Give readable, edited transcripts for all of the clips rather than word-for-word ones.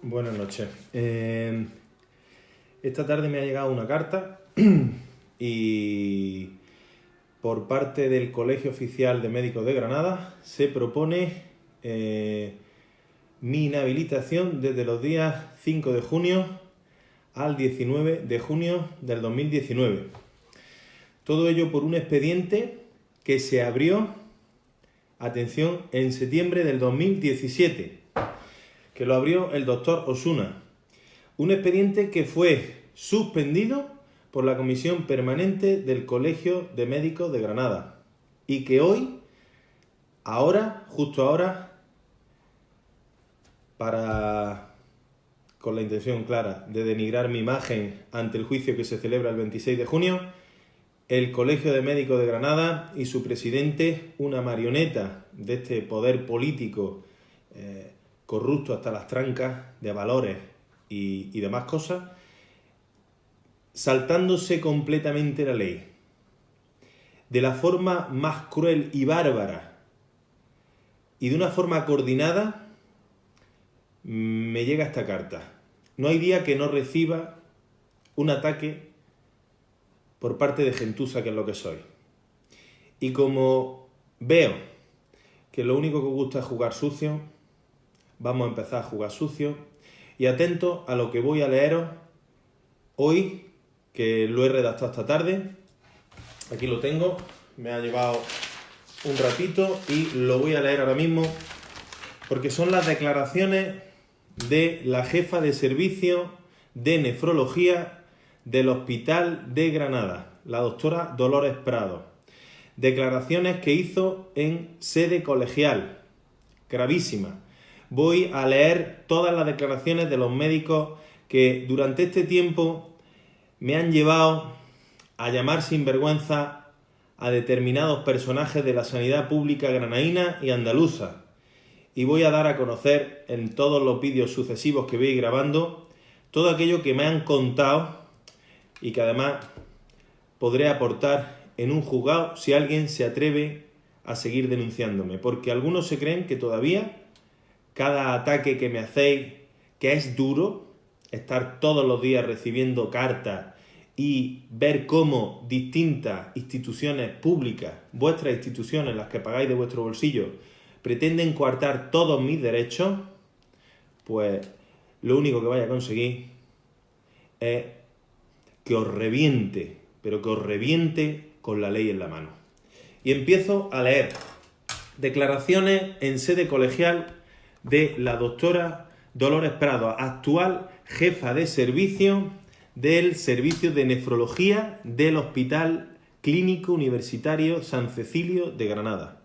Buenas noches. Esta tarde me ha llegado una carta y por parte del Colegio Oficial de Médicos de Granada se propone mi inhabilitación desde los días 5 de junio al 19 de junio del 2019. Todo ello por un expediente que se abrió, atención, en septiembre del 2017, que lo abrió el doctor Osuna. Un expediente que fue suspendido por la Comisión Permanente del Colegio de Médicos de Granada y que hoy, justo ahora, con la intención clara de denigrar mi imagen ante el juicio que se celebra el 26 de junio, el Colegio de Médicos de Granada y su presidente, una marioneta de este poder político corrupto hasta las trancas de valores y demás cosas, saltándose completamente la ley, de la forma más cruel y bárbara y de una forma coordinada, me llega esta carta. No hay día que no reciba un ataque por parte de gentuza, que es lo que soy. Y como veo que lo único que os gusta es jugar sucio, vamos a empezar a jugar sucio. Y atento a lo que voy a leeros hoy, que lo he redactado esta tarde. Aquí lo tengo, me ha llevado un ratito y lo voy a leer ahora mismo, porque son las declaraciones de la jefa de servicio de nefrología del Hospital de Granada, la doctora Dolores Prado. Declaraciones que hizo en sede colegial, gravísima. Voy a leer todas las declaraciones de los médicos que durante este tiempo me han llevado a llamar sinvergüenza a determinados personajes de la sanidad pública granadina y andaluza. Y voy a dar a conocer en todos los vídeos sucesivos que voy grabando todo aquello que me han contado y que además podré aportar en un juzgado si alguien se atreve a seguir denunciándome. Porque algunos se creen que todavía cada ataque que me hacéis, que es duro, estar todos los días recibiendo cartas y ver cómo distintas instituciones públicas, vuestras instituciones, las que pagáis de vuestro bolsillo, pretenden coartar todos mis derechos, pues lo único que vaya a conseguir es que os reviente, pero que os reviente con la ley en la mano. Y empiezo a leer declaraciones en sede colegial de la doctora Dolores Prado, actual jefa de servicio del Servicio de Nefrología del Hospital Clínico Universitario San Cecilio de Granada.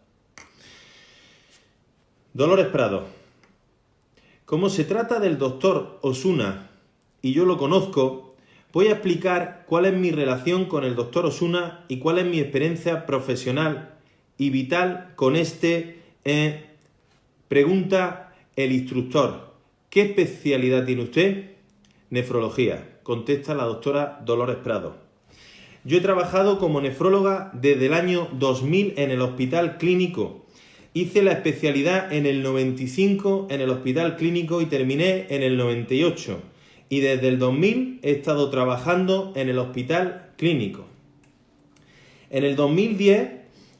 Dolores Prado: como se trata del doctor Osuna y yo lo conozco, voy a explicar cuál es mi relación con el doctor Osuna y cuál es mi experiencia profesional y vital con este. Pregunta el instructor: ¿qué especialidad tiene usted? Nefrología, contesta la doctora Dolores Prado. Yo he trabajado como nefróloga desde el año 2000 en el Hospital Clínico. Hice la especialidad en el 95 en el Hospital Clínico y terminé en el 98. Y desde el 2000 he estado trabajando en el Hospital Clínico. En el 2010,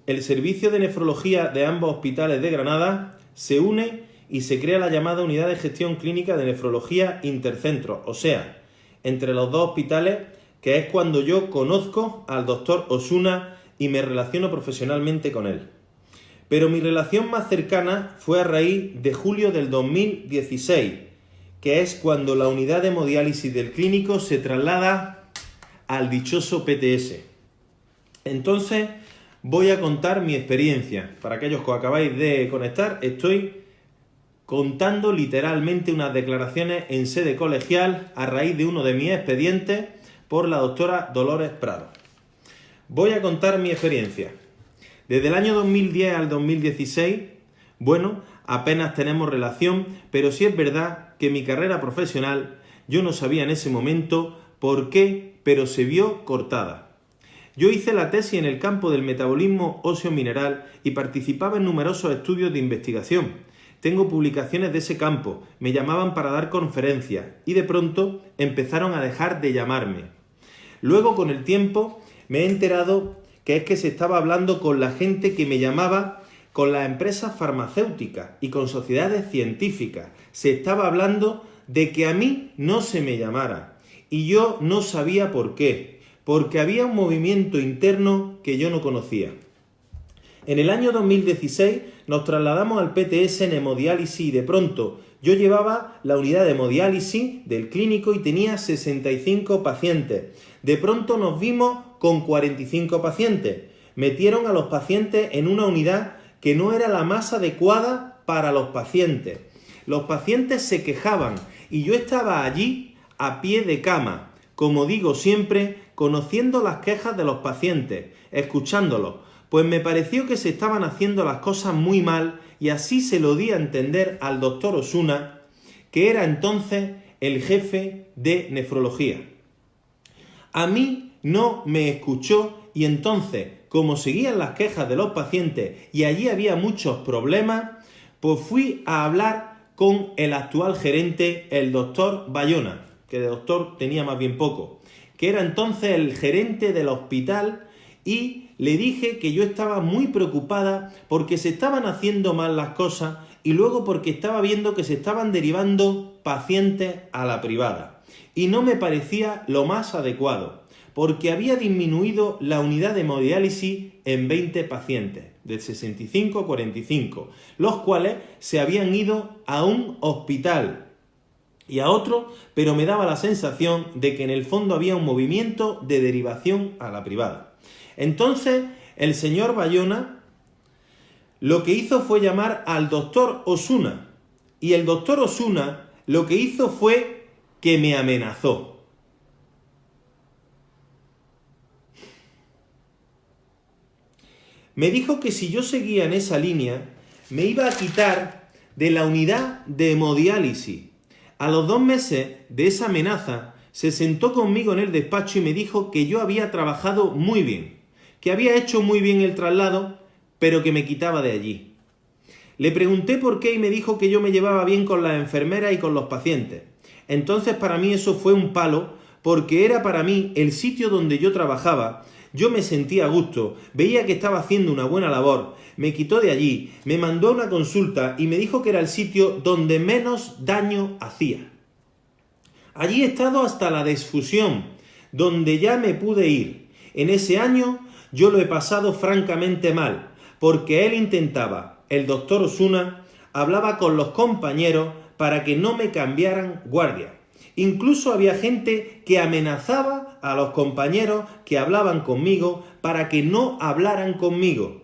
el servicio de nefrología de ambos hospitales de Granada se une y se crea la llamada Unidad de Gestión Clínica de Nefrología Intercentros, o sea, entre los dos hospitales, que es cuando yo conozco al doctor Osuna y me relaciono profesionalmente con él. Pero mi relación más cercana fue a raíz de julio del 2016, que es cuando la unidad de hemodiálisis del clínico se traslada al dichoso PTS. Entonces voy a contar mi experiencia. Para aquellos que os acabáis de conectar, estoy contando literalmente unas declaraciones en sede colegial a raíz de uno de mis expedientes por la doctora Dolores Prado. Voy a contar mi experiencia. Desde el año 2010 al 2016, bueno, apenas tenemos relación, pero sí es verdad que mi carrera profesional, yo no sabía en ese momento por qué, pero se vio cortada. Yo hice la tesis en el campo del metabolismo óseo mineral y participaba en numerosos estudios de investigación. Tengo publicaciones de ese campo, me llamaban para dar conferencias y de pronto empezaron a dejar de llamarme. Luego, con el tiempo, me he enterado que es que se estaba hablando con la gente que me llamaba, con las empresas farmacéuticas y con sociedades científicas. Se estaba hablando de que a mí no se me llamara y yo no sabía por qué, porque había un movimiento interno que yo no conocía. En el año 2016 nos trasladamos al PTS en hemodiálisis y de pronto yo llevaba la unidad de hemodiálisis del clínico y tenía 65 pacientes. De pronto nos vimos con 45 pacientes. Metieron a los pacientes en una unidad que no era la más adecuada para los pacientes. Los pacientes se quejaban y yo estaba allí a pie de cama, como digo siempre, conociendo las quejas de los pacientes, escuchándolos, pues me pareció que se estaban haciendo las cosas muy mal y así se lo di a entender al doctor Osuna, que era entonces el jefe de nefrología. A mí no me escuchó y entonces, como seguían las quejas de los pacientes y allí había muchos problemas, pues fui a hablar con el actual gerente, el doctor Bayona, que de doctor tenía más bien poco, que era entonces el gerente del hospital, y le dije que yo estaba muy preocupada porque se estaban haciendo mal las cosas y luego porque estaba viendo que se estaban derivando pacientes a la privada. Y no me parecía lo más adecuado, porque había disminuido la unidad de hemodiálisis en 20 pacientes, de 65 a 45, los cuales se habían ido a un hospital y a otro, pero me daba la sensación de que en el fondo había un movimiento de derivación a la privada. Entonces, el señor Bayona lo que hizo fue llamar al doctor Osuna, y el doctor Osuna lo que hizo fue que me amenazó. Me dijo que si yo seguía en esa línea, me iba a quitar de la unidad de hemodiálisis. A los 2 meses de esa amenaza, se sentó conmigo en el despacho y me dijo que yo había trabajado muy bien, que había hecho muy bien el traslado, pero que me quitaba de allí. Le pregunté por qué y me dijo que yo me llevaba bien con las enfermeras y con los pacientes. Entonces para mí eso fue un palo, porque era para mí el sitio donde yo trabajaba. Yo me sentía a gusto, veía que estaba haciendo una buena labor, me quitó de allí, me mandó a una consulta y me dijo que era el sitio donde menos daño hacía. Allí he estado hasta la desfusión, donde ya me pude ir. En ese año yo lo he pasado francamente mal, porque él intentaba, el doctor Osuna, hablaba con los compañeros para que no me cambiaran guardia. Incluso había gente que amenazaba a los compañeros que hablaban conmigo para que no hablaran conmigo.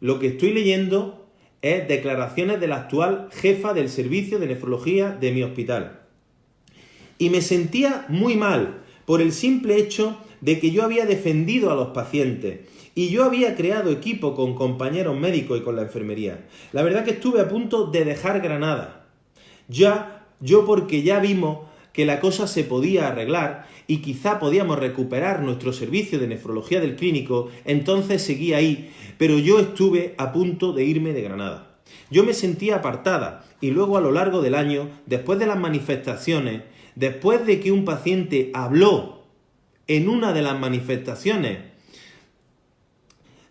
Lo que estoy leyendo es declaraciones de la actual jefa del servicio de nefrología de mi hospital. Y me sentía muy mal por el simple hecho de que yo había defendido a los pacientes y yo había creado equipo con compañeros médicos y con la enfermería. La verdad que estuve a punto de dejar Granada. Yo porque ya vimos que la cosa se podía arreglar y quizá podíamos recuperar nuestro servicio de nefrología del clínico, entonces seguí ahí, pero yo estuve a punto de irme de Granada. Yo me sentía apartada y luego a lo largo del año, después de las manifestaciones, después de que un paciente habló en una de las manifestaciones,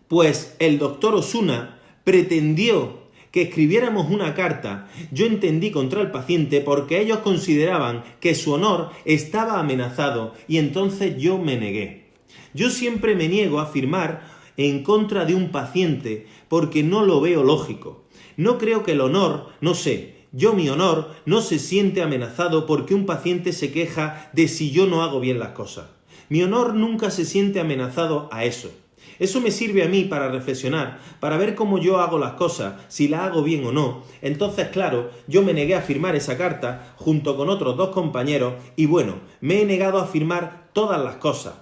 pues el doctor Osuna pretendió que escribiéramos una carta, yo entendí contra el paciente porque ellos consideraban que su honor estaba amenazado y entonces yo me negué. Yo siempre me niego a firmar en contra de un paciente porque no lo veo lógico. No creo que el honor, mi honor no se siente amenazado porque un paciente se queja de si yo no hago bien las cosas. Mi honor nunca se siente amenazado a eso. Eso me sirve a mí para reflexionar, para ver cómo yo hago las cosas, si las hago bien o no. Entonces, claro, yo me negué a firmar esa carta junto con otros 2 compañeros y bueno, me he negado a firmar todas las cosas.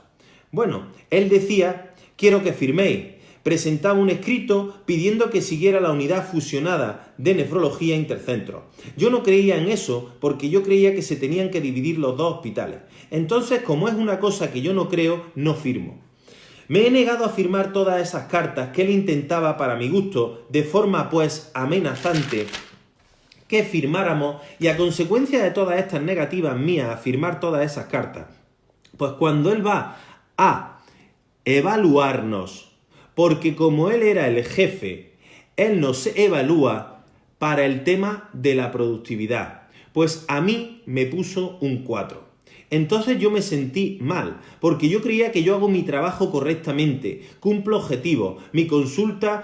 Bueno, él decía, quiero que firméis. Presentaba un escrito pidiendo que siguiera la unidad fusionada de nefrología intercentro. Yo no creía en eso porque yo creía que se tenían que dividir los 2 hospitales. Entonces, como es una cosa que yo no creo, no firmo. Me he negado a firmar todas esas cartas que él intentaba, para mi gusto, de forma pues amenazante, que firmáramos, y a consecuencia de todas estas negativas mías a firmar todas esas cartas, pues cuando él va a evaluarnos, porque como él era el jefe, él nos evalúa para el tema de la productividad, pues a mí me puso un 4. Entonces yo me sentí mal, porque yo creía que yo hago mi trabajo correctamente, cumplo objetivos, mi consulta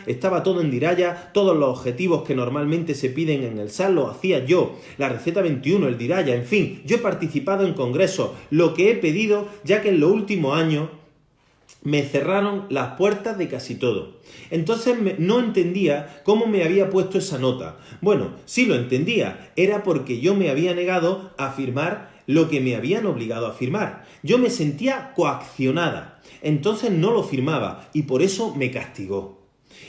estaba todo en diraya, todos los objetivos que normalmente se piden en el SAT los hacía yo, la receta 21, el diraya, en fin, yo he participado en congresos, lo que he pedido, ya que en los últimos años me cerraron las puertas de casi todo. Entonces no entendía cómo me había puesto esa nota. Bueno, sí lo entendía, era porque yo me había negado a firmar lo que me habían obligado a firmar. Yo me sentía coaccionada, entonces no lo firmaba y por eso me castigó.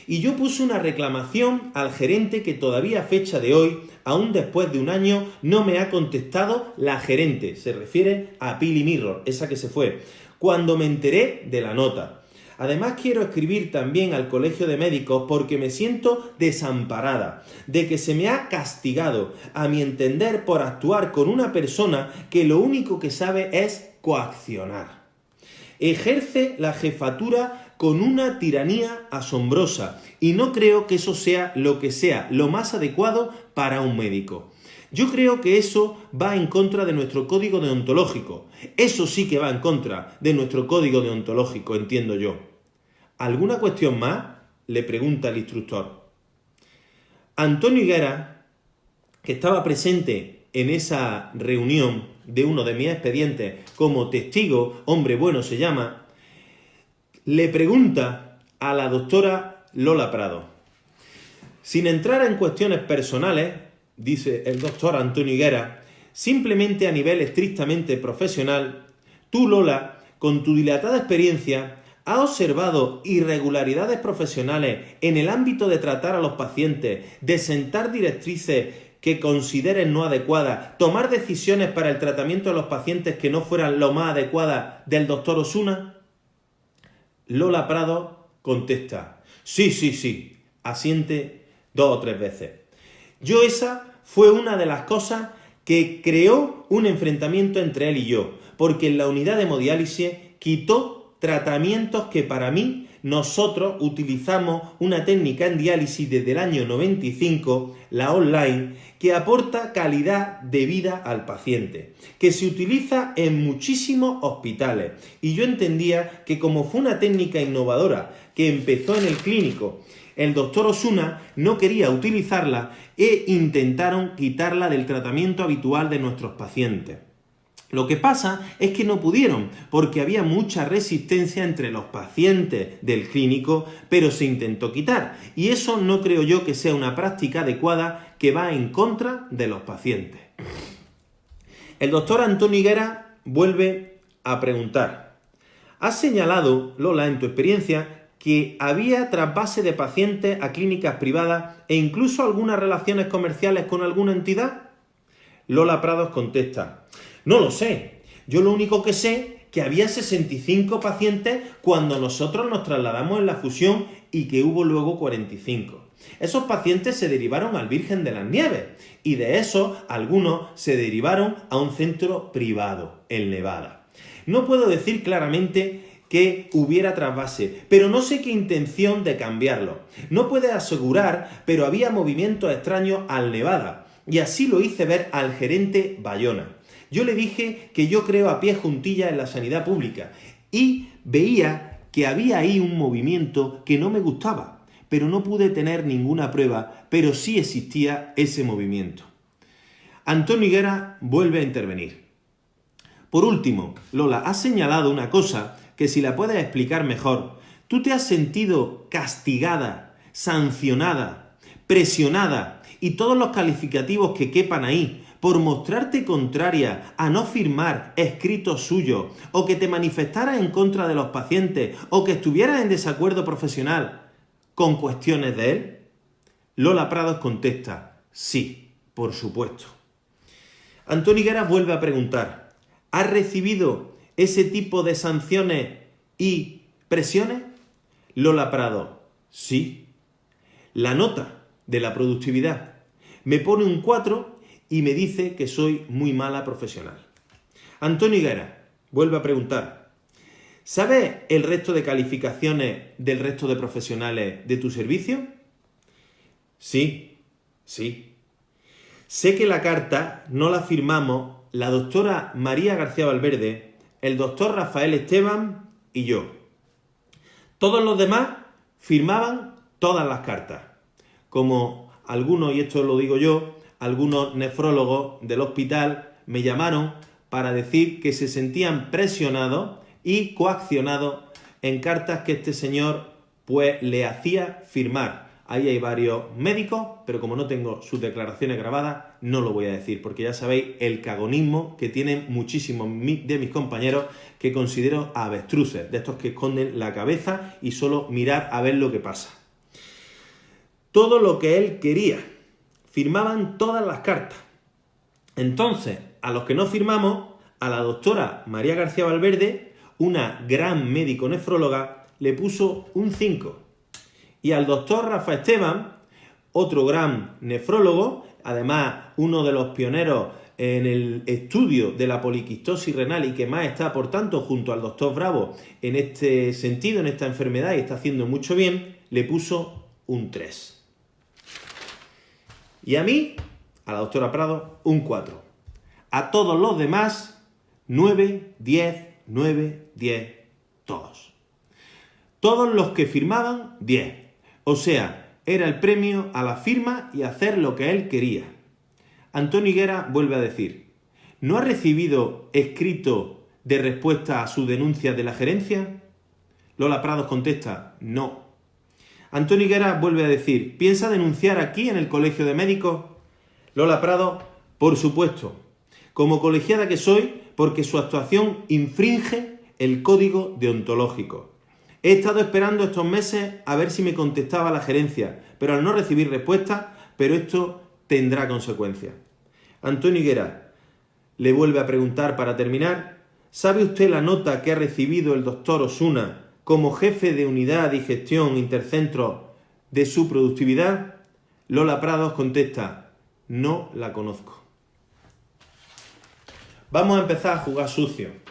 Y yo puse una reclamación al gerente que todavía a fecha de hoy, aún después de un año, no me ha contestado la gerente. Se refiere a Pili Mirror, esa que se fue, cuando me enteré de la nota. Además quiero escribir también al Colegio de Médicos porque me siento desamparada, de que se me ha castigado, a mi entender, por actuar con una persona que lo único que sabe es coaccionar. Ejerce la jefatura con una tiranía asombrosa y no creo que eso sea lo más adecuado para un médico. Yo creo que eso va en contra de nuestro código deontológico. Eso sí que va en contra de nuestro código deontológico, entiendo yo. ¿Alguna cuestión más?, le pregunta el instructor. Antonio Higuera, que estaba presente en esa reunión de uno de mis expedientes como testigo, hombre bueno se llama, le pregunta a la doctora Lola Prado. Sin entrar en cuestiones personales, dice el doctor Antonio Higuera, simplemente a nivel estrictamente profesional, tú, Lola, con tu dilatada experiencia, has observado irregularidades profesionales en el ámbito de tratar a los pacientes, de sentar directrices que consideres no adecuadas, tomar decisiones para el tratamiento de los pacientes que no fueran lo más adecuadas del doctor Osuna. Lola Prado contesta, sí, asiente 2 o 3 veces. Esa fue una de las cosas que creó un enfrentamiento entre él y yo, porque en la unidad de hemodiálisis quitó tratamientos que para mí nosotros utilizamos una técnica en diálisis desde el año 95, la online, que aporta calidad de vida al paciente, que se utiliza en muchísimos hospitales. Y yo entendía que como fue una técnica innovadora que empezó en el clínico, el doctor Osuna no quería utilizarla e intentaron quitarla del tratamiento habitual de nuestros pacientes. Lo que pasa es que no pudieron, porque había mucha resistencia entre los pacientes del clínico, pero se intentó quitar. Y eso no creo yo que sea una práctica adecuada que va en contra de los pacientes. El doctor Antonio Higuera vuelve a preguntar. ¿Has señalado, Lola, en tu experiencia, que había trasvase de pacientes a clínicas privadas e incluso algunas relaciones comerciales con alguna entidad? Lola Prados contesta. No lo sé. Yo lo único que sé que había 65 pacientes cuando nosotros nos trasladamos en la fusión y que hubo luego 45. Esos pacientes se derivaron al Virgen de las Nieves y de esos algunos se derivaron a un centro privado en Nevada. No puedo decir claramente que hubiera trasvase, pero no sé qué intención de cambiarlo. No puedo asegurar, pero había movimientos extraños al Nevada y así lo hice ver al gerente Bayona. Yo le dije que yo creo a pie juntillas en la sanidad pública y veía que había ahí un movimiento que no me gustaba, pero no pude tener ninguna prueba, pero sí existía ese movimiento. Antonio Higuera vuelve a intervenir. Por último, Lola, has señalado una cosa que si la puedes explicar mejor. ¿Tú te has sentido castigada, sancionada, presionada y todos los calificativos que quepan ahí por mostrarte contraria a no firmar escritos suyos, o que te manifestaras en contra de los pacientes, o que estuvieras en desacuerdo profesional con cuestiones de él? Lola Prados contesta, sí, por supuesto. Antonio Higuera vuelve a preguntar, ¿has recibido ese tipo de sanciones y presiones? Lola Prado, sí. La nota de la productividad me pone un 4 y me dice que soy muy mala profesional. Antonio Higuera vuelve a preguntar, ¿sabes el resto de calificaciones del resto de profesionales de tu servicio? Sí. Sé que la carta no la firmamos la doctora María García Valverde, el doctor Rafael Esteban y yo. Todos los demás firmaban todas las cartas. Como algunos, y esto lo digo yo, algunos nefrólogos del hospital me llamaron para decir que se sentían presionados y coaccionados en cartas que este señor pues le hacía firmar. Ahí hay varios médicos, pero como no tengo sus declaraciones grabadas, no lo voy a decir, porque ya sabéis el cagonismo que tienen muchísimos de mis compañeros que considero avestruces, de estos que esconden la cabeza y solo mirar a ver lo que pasa. Todo lo que él quería. Firmaban todas las cartas. Entonces, a los que no firmamos, a la doctora María García Valverde, una gran médico nefróloga, le puso un 5. Y al doctor Rafa Esteban, otro gran nefrólogo, además uno de los pioneros en el estudio de la poliquistosis renal y que más está, por tanto, junto al doctor Bravo en este sentido, en esta enfermedad, y está haciendo mucho bien, le puso un 3. Y a mí, a la doctora Prado, un 4. A todos los demás, 9, 10, 9, 10, todos. Todos los que firmaban, 10. O sea, era el premio a la firma y hacer lo que él quería. Antonio Higuera vuelve a decir, ¿no ha recibido escrito de respuesta a su denuncia de la gerencia? Lola Prados contesta, no. Antonio Higuera vuelve a decir, ¿piensa denunciar aquí en el Colegio de Médicos? Lola Prado, por supuesto, como colegiada que soy, porque su actuación infringe el código deontológico. He estado esperando estos meses a ver si me contestaba la gerencia, pero al no recibir respuesta, pero esto tendrá consecuencias. Antonio Higuera le vuelve a preguntar para terminar, ¿sabe usted la nota que ha recibido el doctor Osuna como jefe de unidad y gestión intercentro de su productividad? Lola Prados contesta, no la conozco. Vamos a empezar a jugar sucio.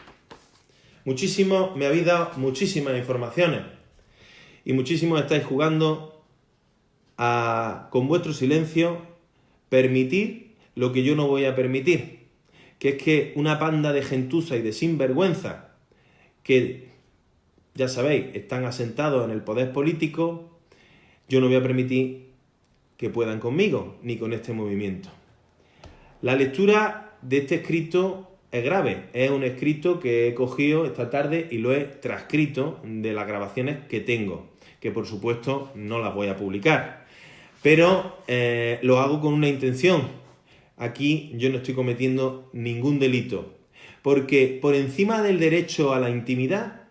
Me habéis dado muchísimas informaciones y muchísimos estáis jugando a, con vuestro silencio, permitir lo que yo no voy a permitir, que es que una panda de gentuza y de sinvergüenza que, ya sabéis, están asentados en el poder político, yo no voy a permitir que puedan conmigo ni con este movimiento. La lectura de este escrito es grave, es un escrito que he cogido esta tarde y lo he transcrito de las grabaciones que tengo, que por supuesto no las voy a publicar, pero lo hago con una intención. Aquí yo no estoy cometiendo ningún delito, porque por encima del derecho a la intimidad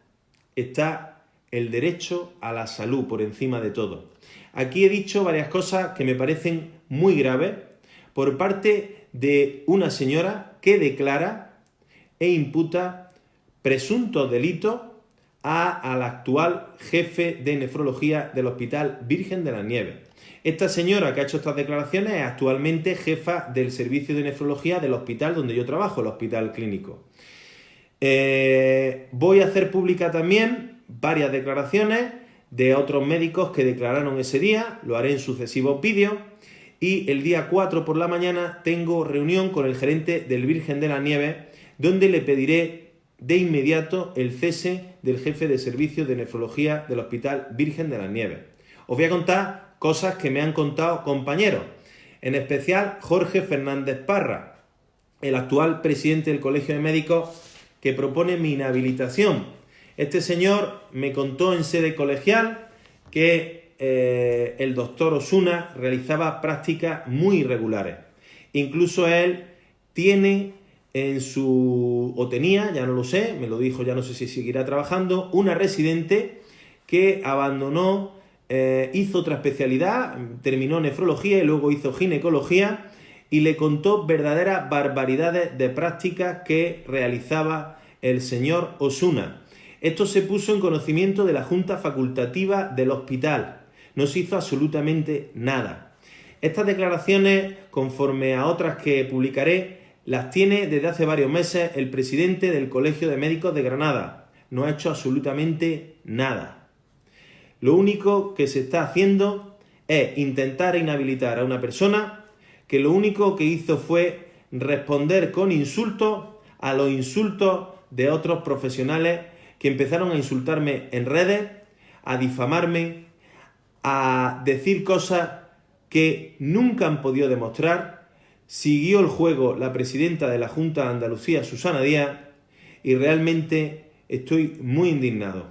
está el derecho a la salud, por encima de todo. Aquí he dicho varias cosas que me parecen muy graves por parte de una señora que declara e imputa presuntos delitos al actual jefe de nefrología del Hospital Virgen de las Nieves. Esta señora que ha hecho estas declaraciones es actualmente jefa del servicio de nefrología del hospital donde yo trabajo, el Hospital Clínico. Voy a hacer pública también varias declaraciones de otros médicos que declararon ese día, lo haré en sucesivos vídeos, y el día 4 por la mañana tengo reunión con el gerente del Virgen de las Nieves, donde le pediré de inmediato el cese del jefe de servicio de nefrología del Hospital Virgen de las Nieves. Os voy a contar cosas que me han contado compañeros, en especial Jorge Fernández Parra, el actual presidente del Colegio de Médicos, que propone mi inhabilitación. Este señor me contó en sede colegial que el doctor Osuna realizaba prácticas muy irregulares. Incluso él tiene tenía, ya no lo sé, me lo dijo, ya no sé si seguirá trabajando, una residente que abandonó, hizo otra especialidad, terminó nefrología y luego hizo ginecología y le contó verdaderas barbaridades de prácticas que realizaba el señor Osuna. Esto se puso en conocimiento de la Junta Facultativa del hospital. No se hizo absolutamente nada. Estas declaraciones, conforme a otras que publicaré, las tiene desde hace varios meses el presidente del Colegio de Médicos de Granada. No ha hecho absolutamente nada. Lo único que se está haciendo es intentar inhabilitar a una persona que lo único que hizo fue responder con insultos a los insultos de otros profesionales que empezaron a insultarme en redes, a difamarme, a decir cosas que nunca han podido demostrar. Siguió el juego la presidenta de la Junta de Andalucía, Susana Díaz, y realmente estoy muy indignado.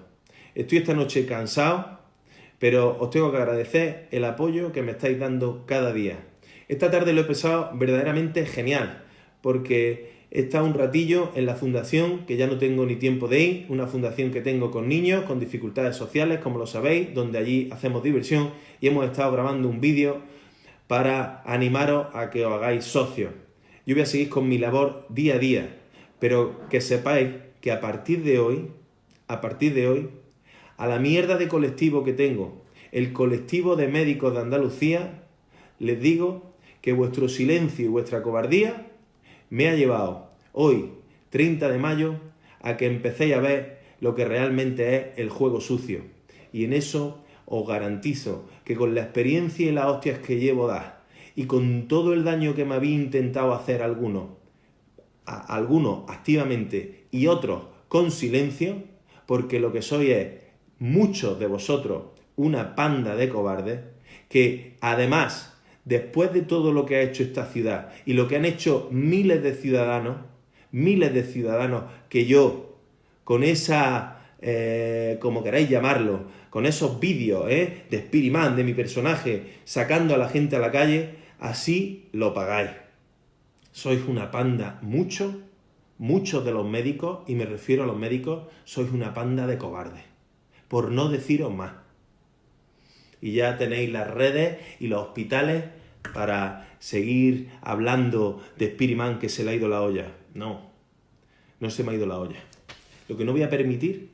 Estoy esta noche cansado, pero os tengo que agradecer el apoyo que me estáis dando cada día. Esta tarde lo he pasado verdaderamente genial, porque he estado un ratillo en la fundación, que ya no tengo ni tiempo de ir, una fundación que tengo con niños con dificultades sociales, como lo sabéis, donde allí hacemos diversión, y hemos estado grabando un vídeo para animaros a que os hagáis socios. Yo voy a seguir con mi labor día a día, pero que sepáis que a partir de hoy, a la mierda de colectivo que tengo, el colectivo de médicos de Andalucía, les digo que vuestro silencio y vuestra cobardía me ha llevado hoy, 30 de mayo, a que empecéis a ver lo que realmente es el juego sucio. Y en eso os garantizo que con la experiencia y las hostias que llevo dar, y con todo el daño que me habéis intentado hacer algunos activamente y otros con silencio, porque lo que sois es, muchos de vosotros, una panda de cobardes, que además, después de todo lo que ha hecho esta ciudad y lo que han hecho miles de ciudadanos que yo, con esa, como queráis llamarlo, con esos vídeos de Spiderman, de mi personaje, sacando a la gente a la calle, así lo pagáis. Sois una panda, muchos de los médicos, y me refiero a los médicos, sois una panda de cobardes, por no deciros más. Y ya tenéis las redes y los hospitales para seguir hablando de Spiderman que se le ha ido la olla. No se me ha ido la olla. Lo que no voy a permitir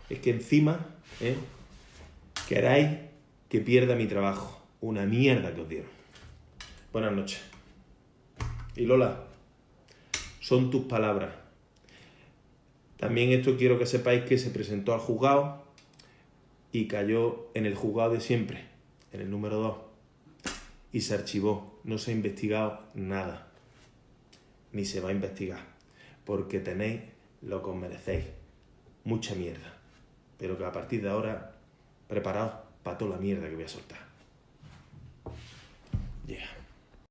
es que encima queráis que pierda mi trabajo. Una mierda que os dieron. Buenas noches. Y Lola, son tus palabras. También esto quiero que sepáis que se presentó al juzgado y cayó en el juzgado de siempre, en el número 2. Y se archivó. No se ha investigado nada. Ni se va a investigar. Porque tenéis lo que os merecéis. Mucha mierda. Pero que a partir de ahora, preparaos para toda la mierda que voy a soltar.